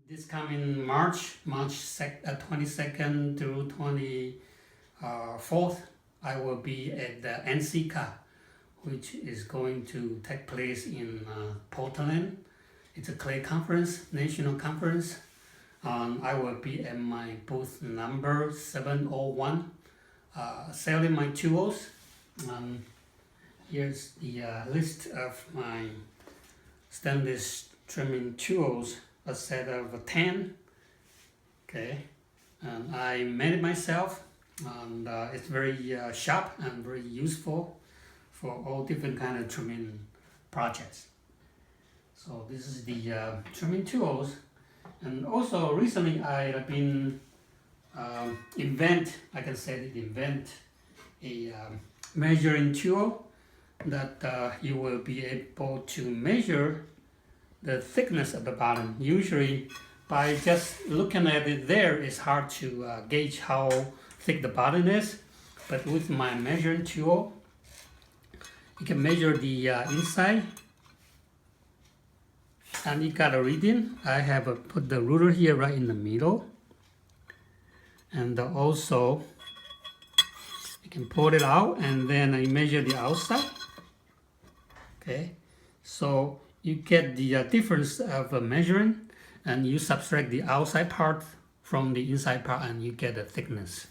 This coming March 22nd through 24th, I will be at the NCCA, which is going to take place in Portland. It's a clay conference, national conference. I will be at my booth number 701, selling my tools. Here's the list of my stainless trimming tools, a set of 10. Okay, and I made it myself, and it's very sharp and very useful for all different kind of trimming projects. So this is the trimming tools. And also recently I have been invent a measuring tool that you will be able to measure the thickness of the bottom. Usually by just looking at it there, it's hard to gauge how thick the bottom is, but with my measuring tool you can measure the inside, and you got a reading. I have put the ruler here right in the middle, and also you can pull it out and then I measure the outside. Okay, so you get the difference of measuring, and you subtract the outside part from the inside part and you get the thickness.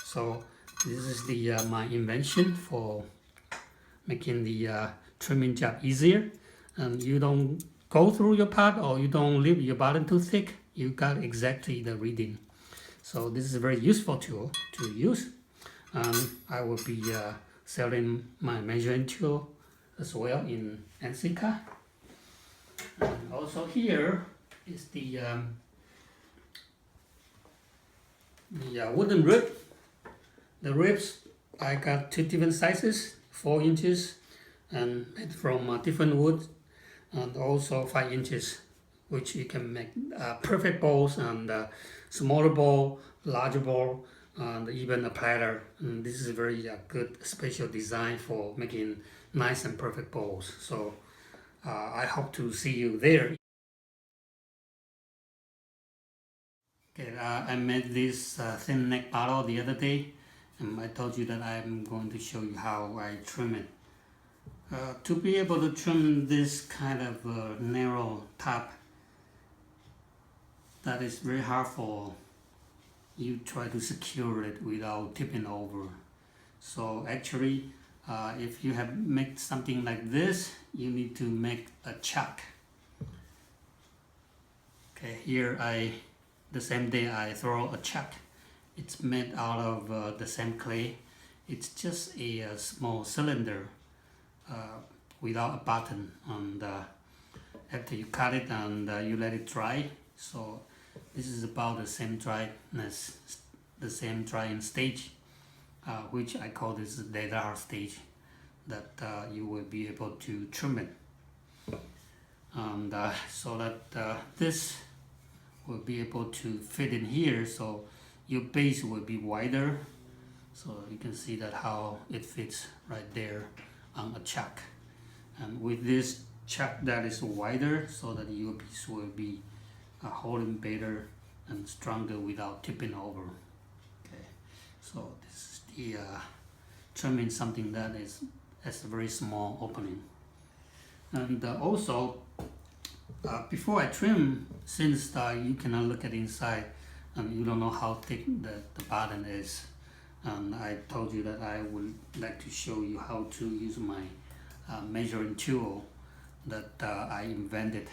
So this is the my invention for making the trimming job easier, and you don't go through your part or you don't leave your bottom too thick. You got exactly the reading. So this is a very useful tool to use. I will be selling my measuring tool as well in NCCA. And also here is the wooden rib. The ribs, I got two different sizes, 4 inches and made from different wood, and also 5 inches, which you can make perfect bowls, and smaller bowl, larger bowl, and even a platter. And this is a very good special design for making nice and perfect bowls. So I hope to see you there. Okay, I made this thin neck bottle the other day, and I told you that I'm going to show you how I trim it. To be able to trim this kind of narrow top, that is very hard for you try to secure it without tipping over. So actually, if you have made something like this, you need to make a chuck. Okay, here the same day I throw a chuck. It's made out of the same clay. It's just a small cylinder without a button, and after you cut it and you let it dry, so this is about the same dryness, the same drying stage, which I call this leather stage, that you will be able to trim it, and so that this will be able to fit in here, so your base will be wider. So you can see that how it fits right there on a chuck, and with this chuck that is wider, so that your piece will be holding better and stronger without tipping over. Okay, so this is the trimming something that has a very small opening. And also before I trim, since you cannot look at inside and you don't know how thick the bottom is, and I told you that I would like to show you how to use my measuring tool that I invented.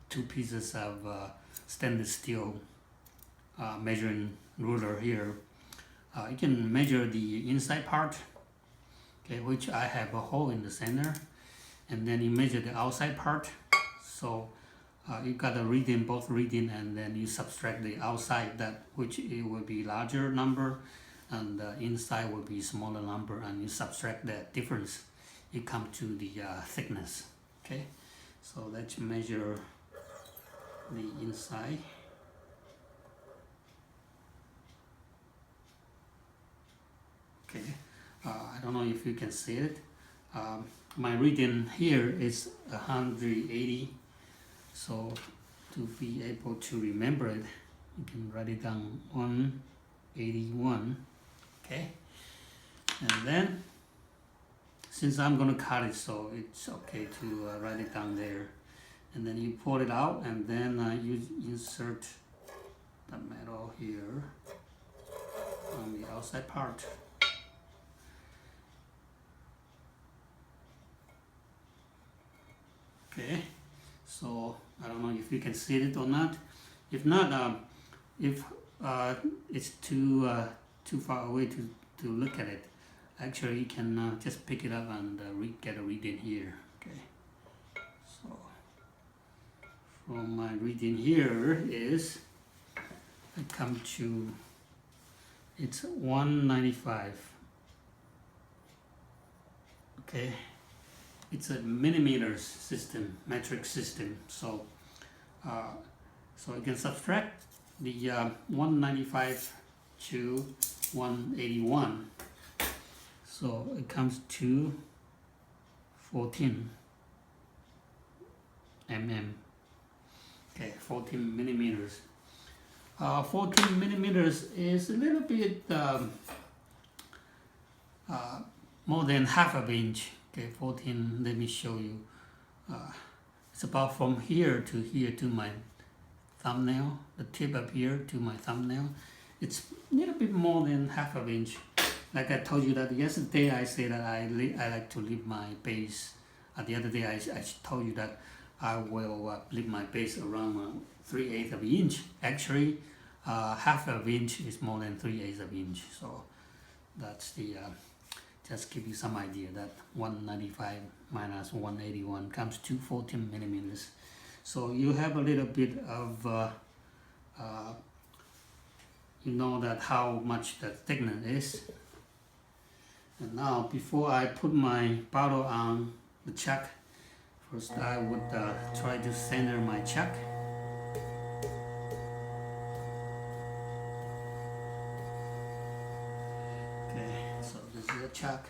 2 pieces of stainless steel measuring ruler here. You can measure the inside part, okay, which I have a hole in the center, and then you measure the outside part. So you got a reading, both reading, and then you subtract the outside, that which it will be larger number, and the inside will be smaller number, and you subtract that difference, you come to the thickness. Okay, so let's measure the inside. Okay, I don't know if you can see it. My reading here is 180, so to be able to remember it, you can write it down 181. Okay, and then since I'm gonna cut it, so it's okay to write it down there. And then you pull it out, and then you insert the metal here on the outside part. Okay, so I don't know if you can see it or not. If not, if it's too far away to look at it, actually you can just pick it up and get a reading here. Okay, so from my reading here is, I come to, it's 195. Okay, it's a millimeters system, metric system. So so you can subtract the 195 to 181. So it comes to 14 mm. Okay, 14 millimeters. 14 millimeters is a little bit more than half of an inch. Okay, 14, let me show you. It's about from here to my thumbnail, the tip up here to my thumbnail. It's a little bit more than half of an inch. Like I told you that yesterday, I said that I like to leave my base. The other day, I told you that I will leave my base around 3/8 of an inch. Actually, half of an inch is more than 3/8 of an inch. So that's the, just give you some idea that 195 minus 181 comes to 14 millimeters. So you have a little bit of, you know that how much the thickness is. And now, before I put my bottle on the chuck, first I would try to center my chuck. Okay, so this is a chuck.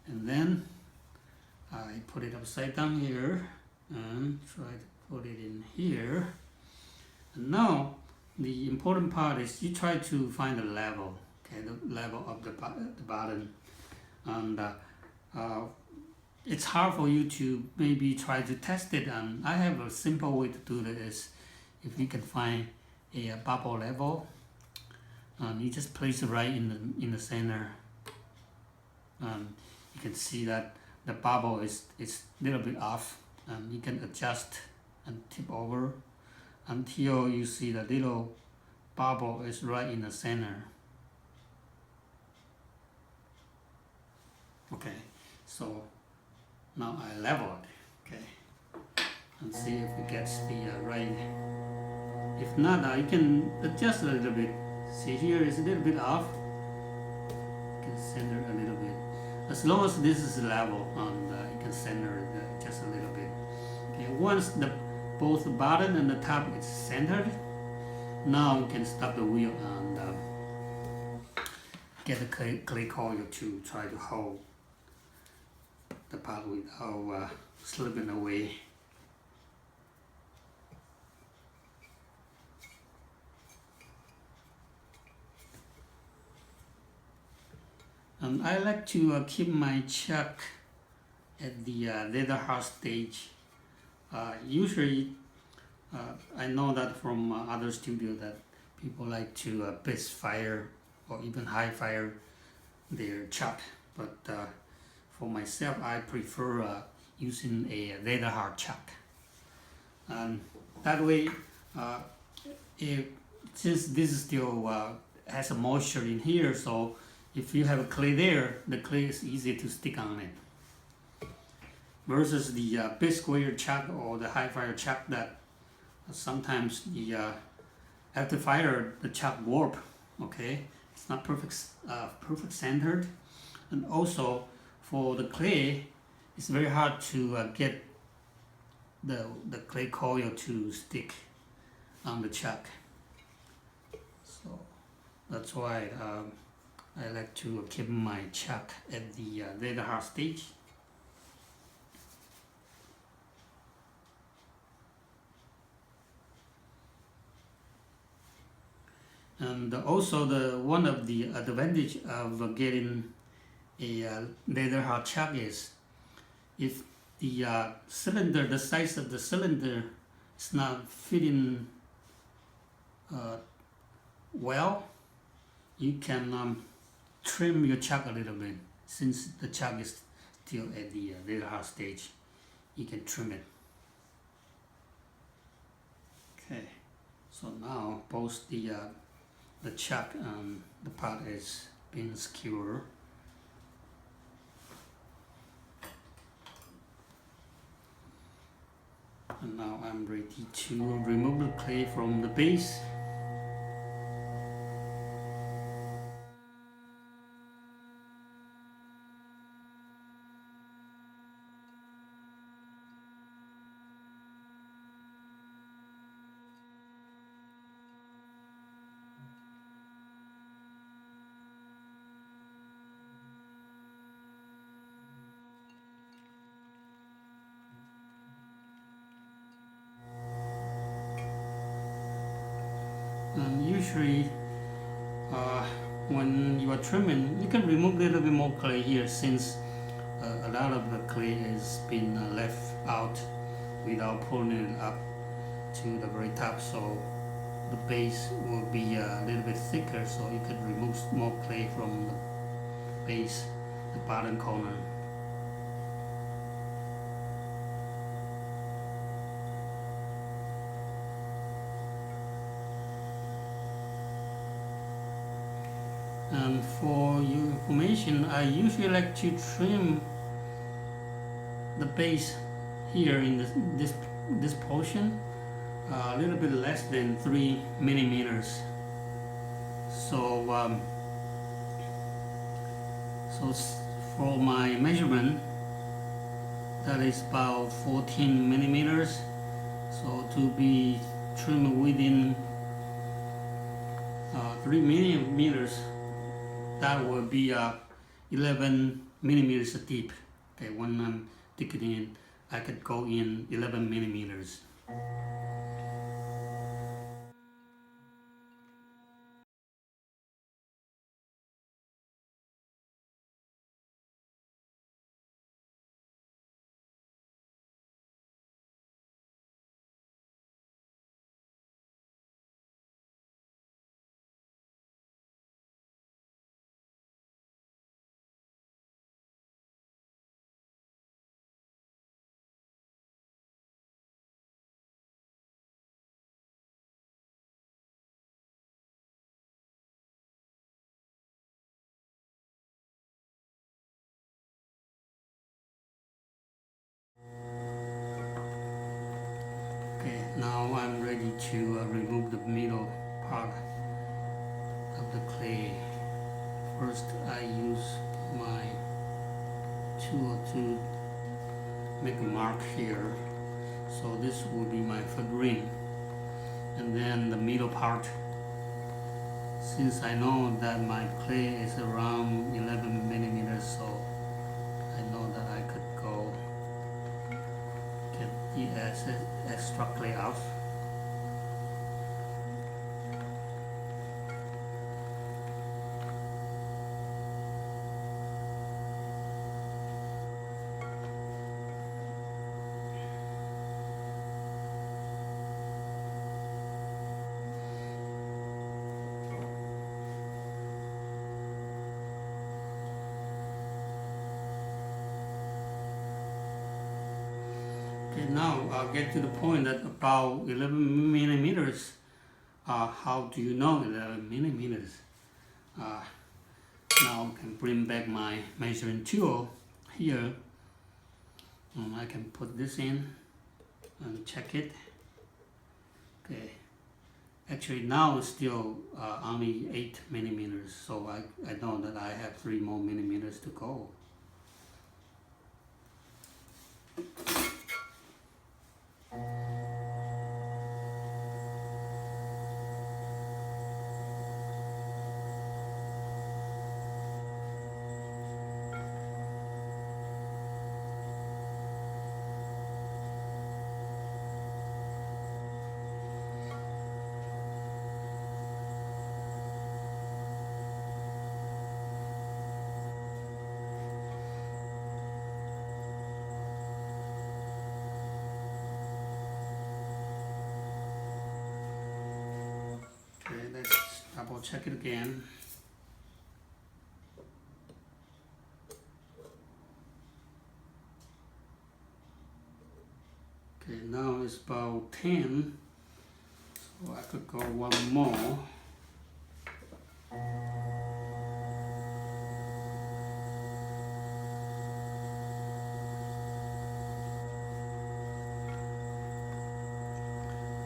And then I put it upside down here and try to put it in here. And now, the important part is you try to find the level, okay, the level of the bottom. And it's hard for you to maybe try to test it, and I have a simple way to do this. If you can find a bubble level, you just place it right in the center. You can see that the bubble is a little bit off, and you can adjust and tip over until you see the little bubble is right in the center. Okay, so now I level it, okay, and see if it gets the right. If not, you can adjust a little bit. See, here is a little bit off. You can center a little bit. As long as this is level, and you can center it just a little bit. Okay, once both the bottom and the top is centered, now you can stop the wheel and get the clay coil to try to hold the part without slipping away. I like to keep my chuck at the leather hard stage. Usually, I know that from other studios that people like to base fire or even high fire their chuck, but for myself, I prefer using a leather hard chuck. That way, since this still has a moisture in here, so if you have a clay there, the clay is easy to stick on it. Versus the big square chuck or the high fire chuck that sometimes the after fire the chuck warp. Okay, it's not perfect centered, and also for the clay, it's very hard to get the clay coil to stick on the chuck. So that's why I like to keep my chuck at the leather hard stage. And also one of the advantage of getting a leather hard chuck is if the cylinder, the size of the cylinder is not fitting well, you can trim your chuck a little bit. Since the chuck is still at the leather hard stage, you can trim it. Okay, so now both the chuck and the part is being secured. And now I'm ready to remove the clay from the base. And usually when you are trimming, you can remove a little bit more clay here, since a lot of the clay has been left out without pulling it up to the very top, so the base will be a little bit thicker, so you can remove more clay from the base, the bottom corner. And for your information, I usually like to trim the base here in this portion a little bit less than 3 millimeters. So for my measurement, that is about 14 millimeters. So to be trimmed within 3 millimeters, that will be 11 millimeters deep. Okay, when I'm digging in, I could go in 11 millimeters. Okay, now I'm ready to remove the middle part of the clay. First, I use my tool to make a mark here. So this will be my foot ring. And then the middle part, since I know that my clay is around 11 millimeters, so I know that I could go get the extra clay off. Okay, now I'll get to the point that about 11 millimeters. How do you know 11 millimeters? Now I can bring back my measuring tool here, and I can put this in and check it. Okay, actually now it's still only 8 millimeters, so I know that I have 3 more millimeters to go. double check it again. Okay, now it's about 10, so I could go one more.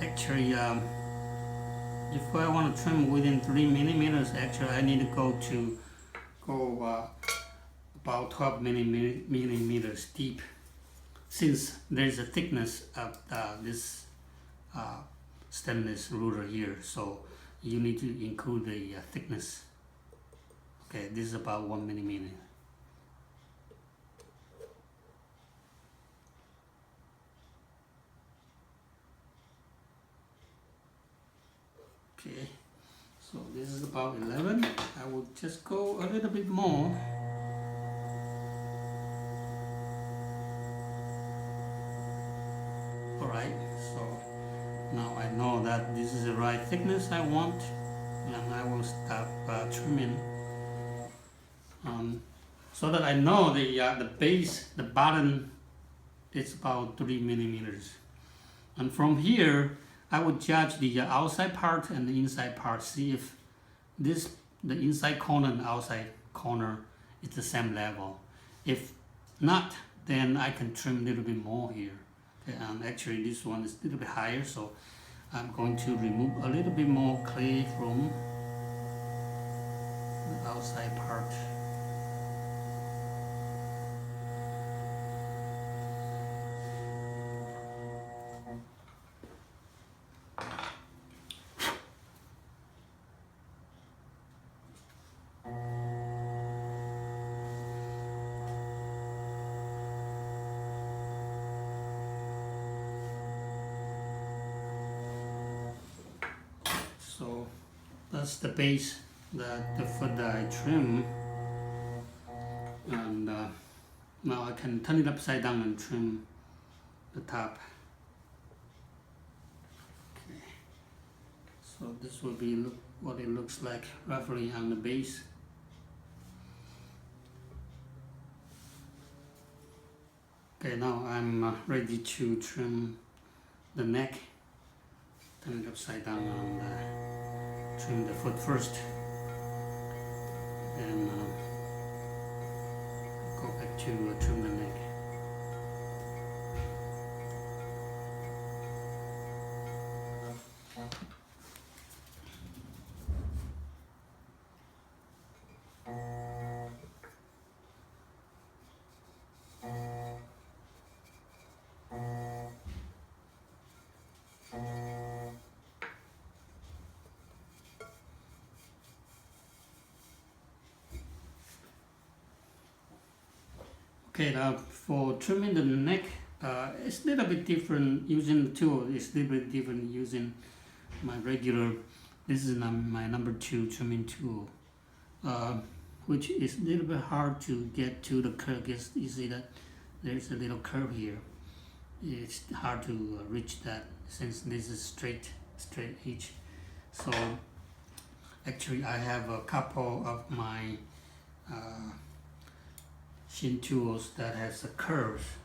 Actually, if I want to trim within 3 millimeters, actually I need to go about 12 millimeters deep, since there's a thickness of this stainless ruler here, so you need to include the thickness. Okay, this is about 1 millimeter. Okay, so this is about 11. I will just go a little bit more. Alright, so now I know that this is the right thickness I want, and I will stop trimming. So that I know the base, the bottom, is about 3 millimeters. And from here, I would judge the outside part and the inside part, see if the inside corner and outside corner is the same level. If not, then I can trim a little bit more here. Okay, and actually this one is a little bit higher, so I'm going to remove a little bit more clay from the outside part. So that's the base, the foot that I trim, and now I can turn it upside down and trim the top. Okay. So this will be what it looks like roughly on the base. Okay, now I'm ready to trim the neck. Turn it upside down and trim the foot first, and go back to trim the neck. Okay, now for trimming the neck, it's a little bit different using the tool. It's a little bit different using my regular, this is my number 2 trimming tool, which is a little bit hard to get to the curve. You see that there's a little curve here. It's hard to reach that since this is straight edge. So actually I have a couple of my Hsin tools that has a curve.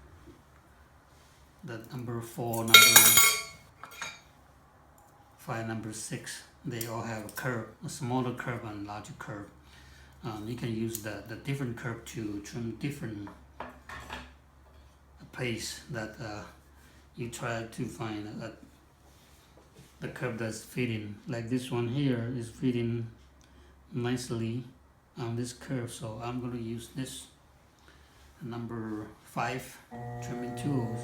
The number 4, number 5, number 6, they all have a curve, a smaller curve and larger curve. You can use the different curve to trim different place that you try to find the curve that's fitting. Like this one here is fitting nicely on this curve, so I'm going to use this number 5 trimming tools.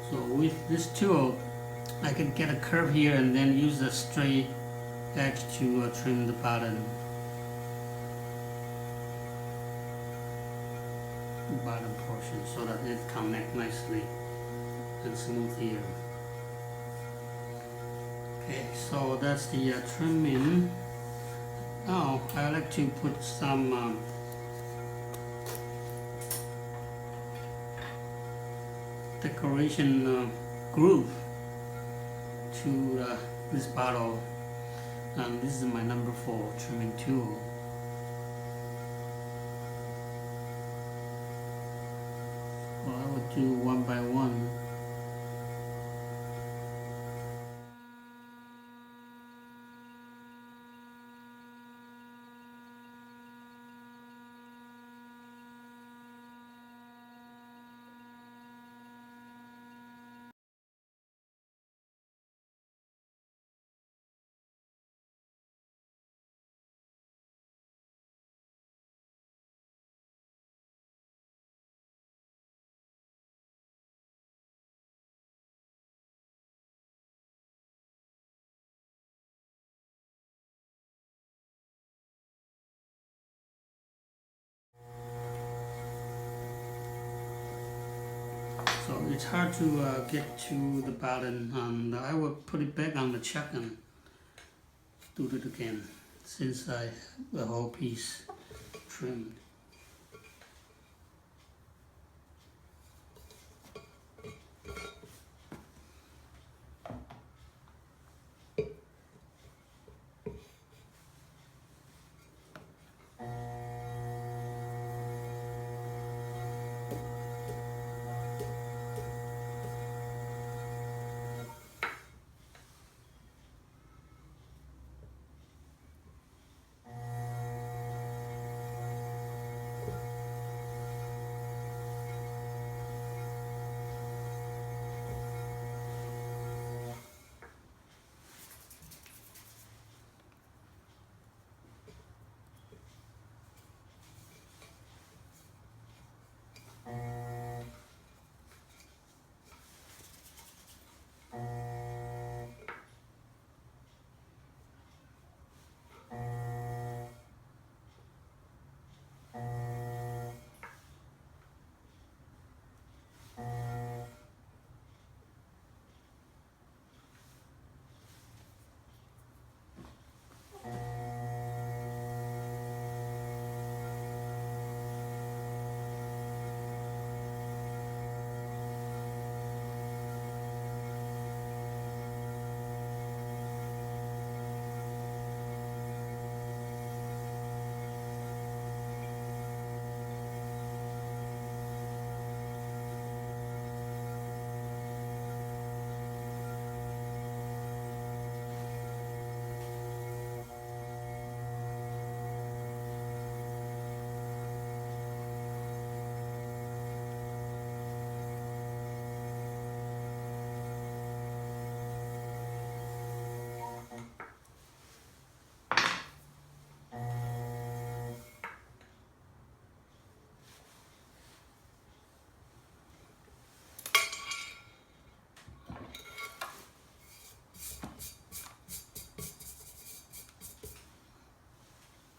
So with this tool, I can get a curve here and then use a straight edge to trim the bottom portion so that it connects nicely and smooth here. Okay, so that's the trimming. Now I like to put some decoration groove to this bottle, and this is my number 4 trimming tool. So I will do one by one. So it's hard to get to the bottom, and I will put it back on the chuck and do it again since I have the whole piece trimmed.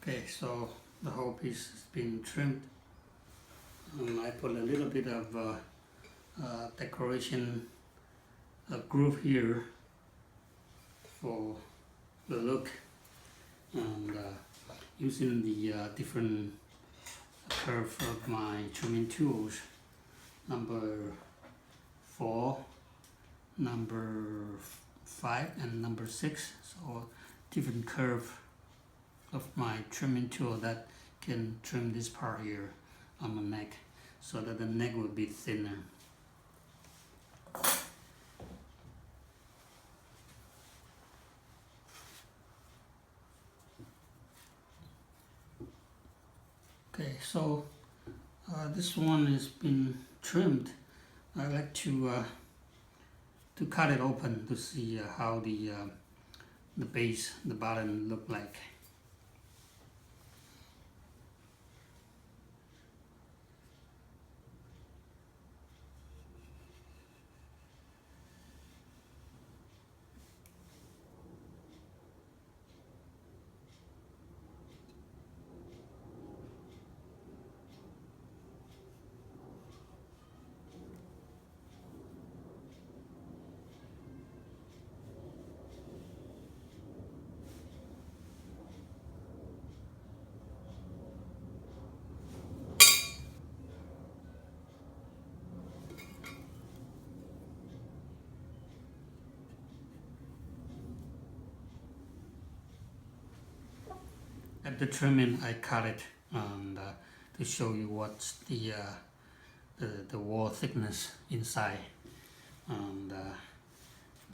Okay, so the whole piece has been trimmed, and I put a little bit of decoration groove here for the look, and using the different curve of my trimming tools, number 4, number 5, and number 6. So different curve of my trimming tool that can trim this part here on the neck so that the neck will be thinner. Okay, so this one has been trimmed. I like to cut it open to see how the base, the bottom look like. the trimming, I cut it and to show you what's the wall thickness inside. And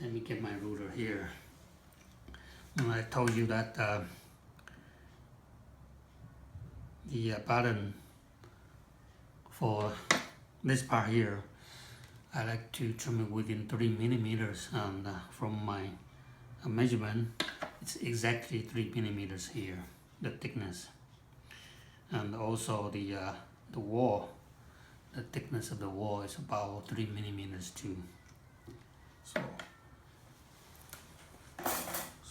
let me get my ruler here. And I told you that the button for this part here, I like to trim it within 3 millimeters, and from my measurement, it's exactly 3 millimeters here, the thickness. And also the wall, the thickness of the wall is about 3 millimeters too.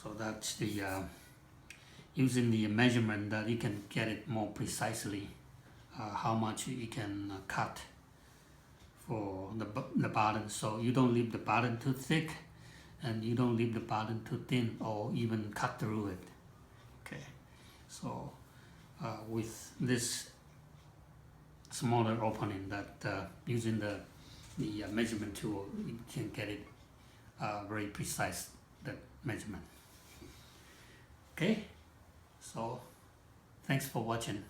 So that's the using the measurement that you can get it more precisely, how much you can cut for the bottom, so you don't leave the bottom too thick and you don't leave the bottom too thin or even cut through it. Okay, so with this smaller opening, that using the measurement tool, you can get it very precise, that measurement. Okay, so thanks for watching.